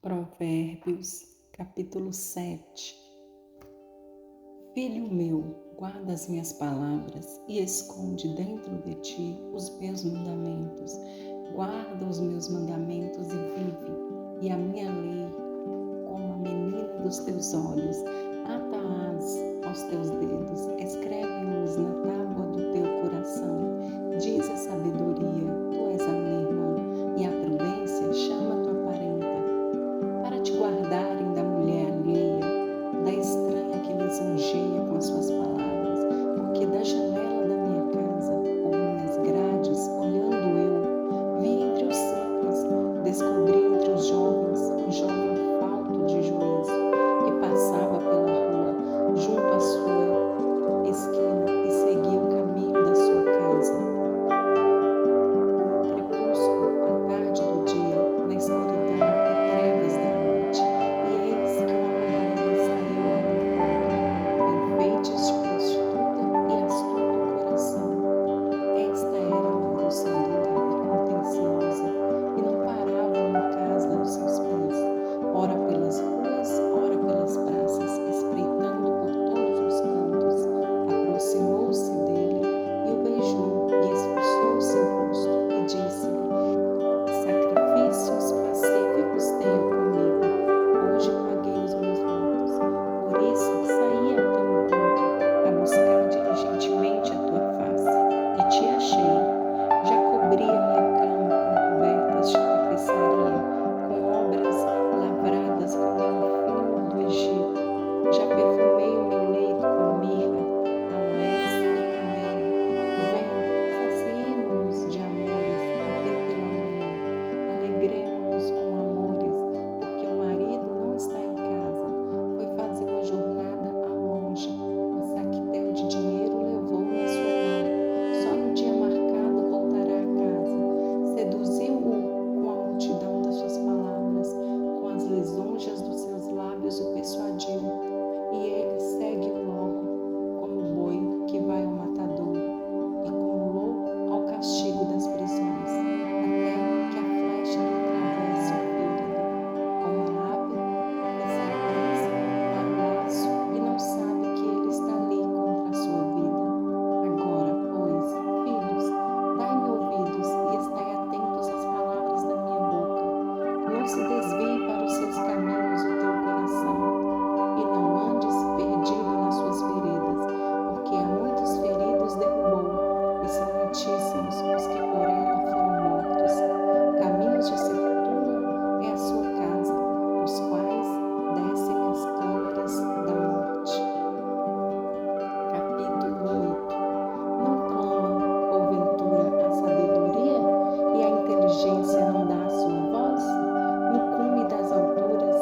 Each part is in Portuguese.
Provérbios, capítulo 7. Filho meu, guarda as minhas palavras e esconde dentro de ti os meus mandamentos. Guarda os meus mandamentos e vive, e a minha lei como a menina dos teus olhos. Ata-as aos teus dedos, escreve-os na tábua do teu coração. Diz a sabedoria, tu és a minha irmã, e a prudência chama tua parenta, para te guardarem da mulher alheia, da estranha que lisonjeia com as suas palavras, porque da janela da minha casa, por minhas grades, olhando eu, vi entre os simples, descobri entre os jovens, um jovem falto de juízo, que passava pela rua, junto à sua esquina, e seguia o caminho da sua casa. No crepúsculo, à tarde do dia, na escuridão e trevas da noite, e eis que uma mulher saiu ao encontro, enfeites de prostituta e astuto coração. Esta era alvoroçadora e contenciosa, e não parava na casa aos seus pés, ora pelas ruas, ora pelas praças, espreitando por todos os cantos. Aproximou-se dele e o beijou, e expulsou o seu rosto, e disse-lhe: Sacrifícios pacíficos tenho comigo, hoje paguei os meus votos. Por isso saí ao teu encontro, a buscar diligentemente a tua face, e te achei. Já cobri a minha cama com cobertas de tapeçaria, com obras lavradas com linho fino do Egito. Já perfumei o meu leito com mirra, aloés e canela. Venha, saciemo-nos de amores até pela manhã. Alegremo-nos com amores, porque o marido não está em casa. Foi fazer uma jornada ao longe. Um saquetel de dinheiro levou na sua mão. Só no dia marcado voltará a casa. Seduziu-o com a multidão das suas palavras, com as lisonjas dos seus lábios o persuadiu. E ele segue-o logo, como o boi que vai ao matador, e como louco ao castigo das prisões, até que a flecha lhe atravesse o fígado. Como a ave que se apressa para o laço e não sabe que ele está ali contra a sua vida. Agora, pois, filhos, dai-me ouvidos e estai atentos às palavras da minha boca. Não se desvie para os seus caminhos o teu coração, e não andes perdido nas suas veredas, porque há muitos feridos derrubou, e são muitíssimos os que por ela foram mortos. Caminhos de sepultura é a sua casa, os quais descem as câmaras da morte. Capítulo 8. Não clama, porventura, a sabedoria, e a inteligência não dá a sua voz? No cume das alturas,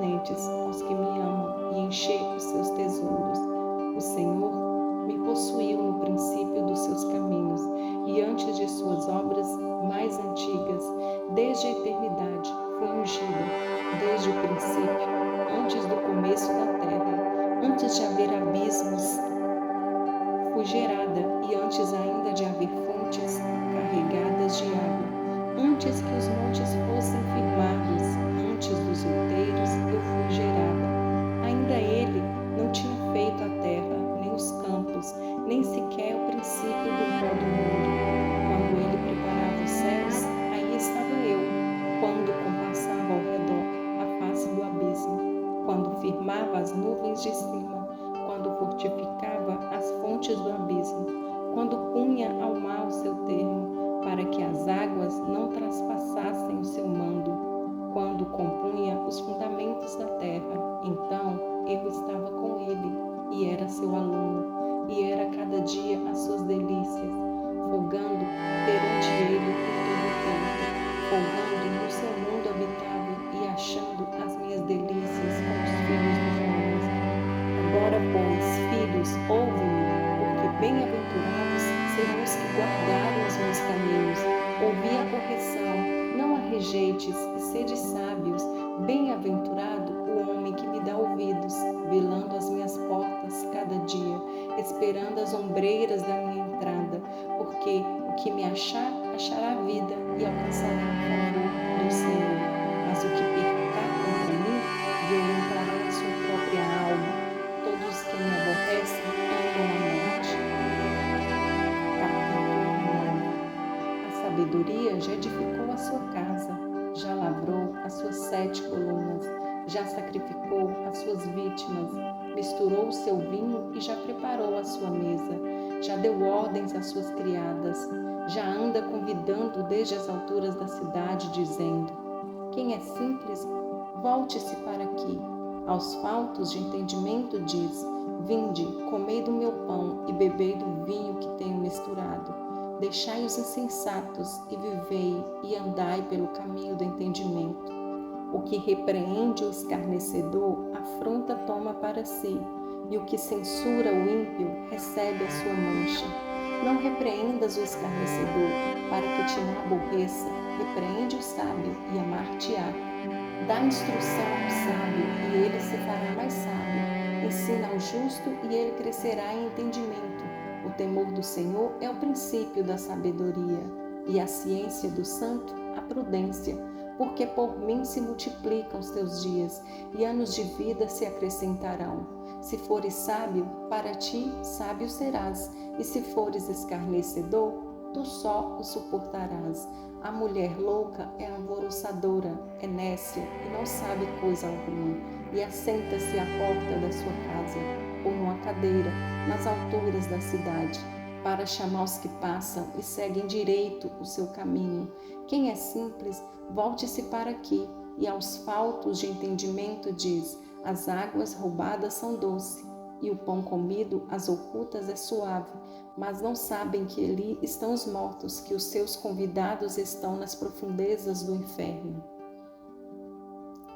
permanentes aos que me amam e encher os seus tesouros. O Senhor me possuiu no princípio dos seus caminhos e antes de suas obras mais antigas, desde a eternidade, foi ungida, desde o princípio, antes do começo da terra, antes de haver abismos, fui gerada e antes ainda de haver fontes carregadas de água, antes que os montes fossem firmados, antes dos outeiros eu fui gerada. Ainda ele não tinha feito a terra, nem os campos, nem sequer o princípio do pó do mundo. Quando ele preparava os céus, aí estava eu. Quando compassava ao redor a face do abismo, quando firmava as nuvens de cima, quando fortificava as fontes do abismo, quando punha ao mar o seu termo, para que as águas não traspassassem o seu mando, quando compunha os fundamentos da terra, então eu estava com ele e era seu aluno, e era cada dia as suas delícias, folgando perante ele em todo o tempo, folgando no seu mundo habitável e achando as minhas delícias com os filhos dos homens. Agora, pois, filhos, ouvem-me, porque bem-aventurados serão os que guardaram os meus caminhos. Ouvi a correção, não a rejeites, e sede sábios. Bem-aventurado o homem que me dá ouvidos, velando as minhas portas cada dia, esperando as ombreiras da minha entrada, porque o que me achar, achará vida e alcançará o favor do Senhor. Mas o que pecar contra mim, violentará a sua própria alma. Todos que me aborrecem amam a morte. Capítulo 9. A sabedoria já edificou a sua casa, já lavrou as suas 7 colunas, já sacrificou as suas vítimas, misturou o seu vinho e já preparou a sua mesa, já deu ordens às suas criadas, já anda convidando desde as alturas da cidade, dizendo: quem é simples, volte-se para aqui. Aos faltos de entendimento diz: vinde, comei do meu pão e bebei do vinho que tenho misturado. Deixai os insensatos e vivei e andai pelo caminho do entendimento. O que repreende o escarnecedor, afronta toma para si, e o que censura o ímpio recebe a sua mancha. Não repreendas o escarnecedor, para que te não aborreça. Repreende o sábio e amar-te-á. Dá instrução ao sábio e ele se fará mais sábio. Ensina ao justo e ele crescerá em entendimento. O temor do Senhor é o princípio da sabedoria, e a ciência do santo, a prudência, porque por mim se multiplicam os teus dias, e anos de vida se acrescentarão. Se fores sábio, para ti sábio serás, e se fores escarnecedor, tu só o suportarás. A mulher louca é alvoroçadora, é nécia e não sabe coisa alguma, e assenta-se à porta da sua casa, ou numa cadeira, nas alturas da cidade, para chamar os que passam e seguem direito o seu caminho. Quem é simples, volte-se para aqui, e aos faltos de entendimento diz: as águas roubadas são doces, e o pão comido às ocultas é suave, mas não sabem que ali estão os mortos, que os seus convidados estão nas profundezas do inferno.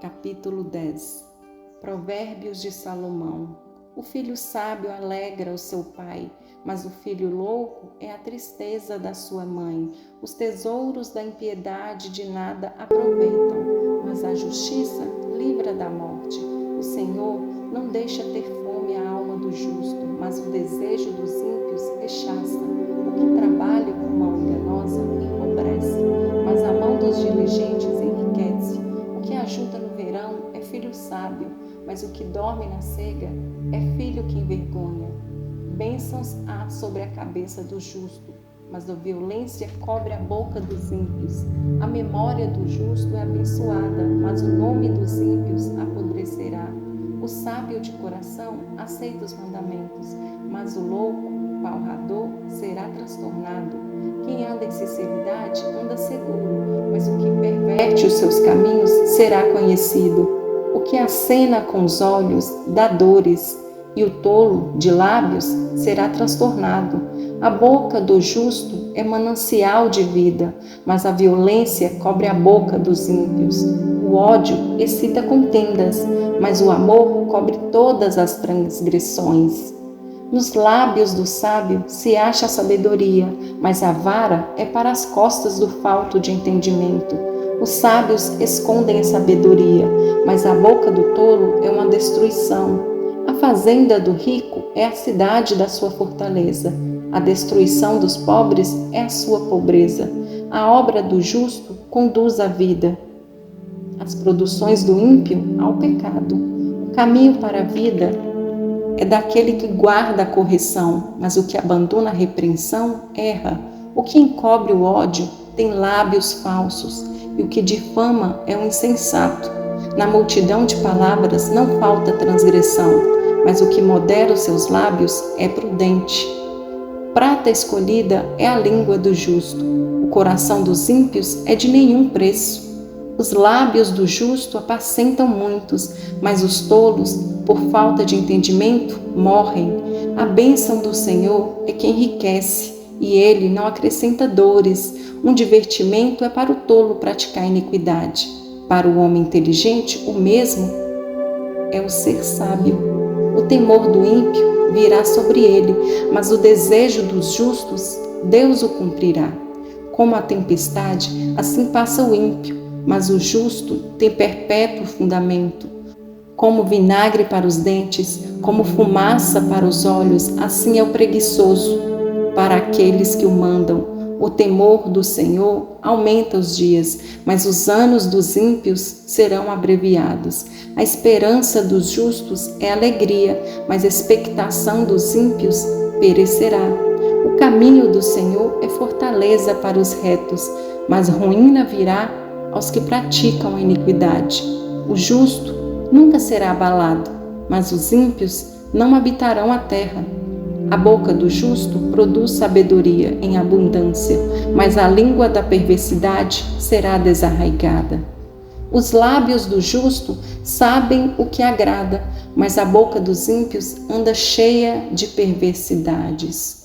Capítulo 10. Provérbios de Salomão. O filho sábio alegra o seu pai, mas o filho louco é a tristeza da sua mãe. Os tesouros da impiedade de nada aproveitam, mas a justiça livra da morte. O Senhor não deixa ter fome a alma do justo, mas o desejo dos ímpios rechaça. O que trabalha com mão enganosa empobrece, mas a mão dos diligentes enriquece. O que ajuda no verão é filho sábio, mas o que dorme na cega é filho que envergonha. Bênçãos há sobre a cabeça do justo, mas a violência cobre a boca dos ímpios. A memória do justo é abençoada, mas o nome dos ímpios apodrecerá. O sábio de coração aceita os mandamentos, mas o louco, palrador, será transtornado. Quem anda em sinceridade anda seguro, mas o que perverte os seus caminhos será conhecido. O que acena com os olhos dá dores, e o tolo de lábios será transtornado. A boca do justo é manancial de vida, mas a violência cobre a boca dos ímpios. O O ódio excita contendas, mas o amor cobre todas as transgressões. Nos lábios do sábio se acha a sabedoria, mas a vara é para as costas do falto de entendimento. Os sábios escondem a sabedoria, mas a boca do tolo é uma destruição. A fazenda do rico é a cidade da sua fortaleza. A destruição dos pobres é a sua pobreza. A obra do justo conduz à vida. As produções do ímpio ao pecado. O caminho para a vida é daquele que guarda a correção, mas o que abandona a repreensão erra. O que encobre o ódio tem lábios falsos, e o que difama é um insensato. Na multidão de palavras não falta transgressão, mas o que modera os seus lábios é prudente. Prata escolhida é a língua do justo, o coração dos ímpios é de nenhum preço. Os lábios do justo apacentam muitos, mas os tolos, por falta de entendimento, morrem. A bênção do Senhor é que enriquece, e ele não acrescenta dores. Um divertimento é para o tolo praticar iniquidade. Para o homem inteligente, o mesmo é o ser sábio. O temor do ímpio virá sobre ele, mas o desejo dos justos, Deus o cumprirá. Como a tempestade, assim passa o ímpio, mas o justo tem perpétuo fundamento. Como vinagre para os dentes, como fumaça para os olhos, assim é o preguiçoso para aqueles que o mandam. O temor do Senhor aumenta os dias, mas os anos dos ímpios serão abreviados. A esperança dos justos é alegria, mas a expectação dos ímpios perecerá. O caminho do Senhor é fortaleza para os retos, mas ruína virá aos que praticam a iniquidade. O justo nunca será abalado, mas os ímpios não habitarão a terra. A boca do justo produz sabedoria em abundância, mas a língua da perversidade será desarraigada. Os lábios do justo sabem o que agrada, mas a boca dos ímpios anda cheia de perversidades.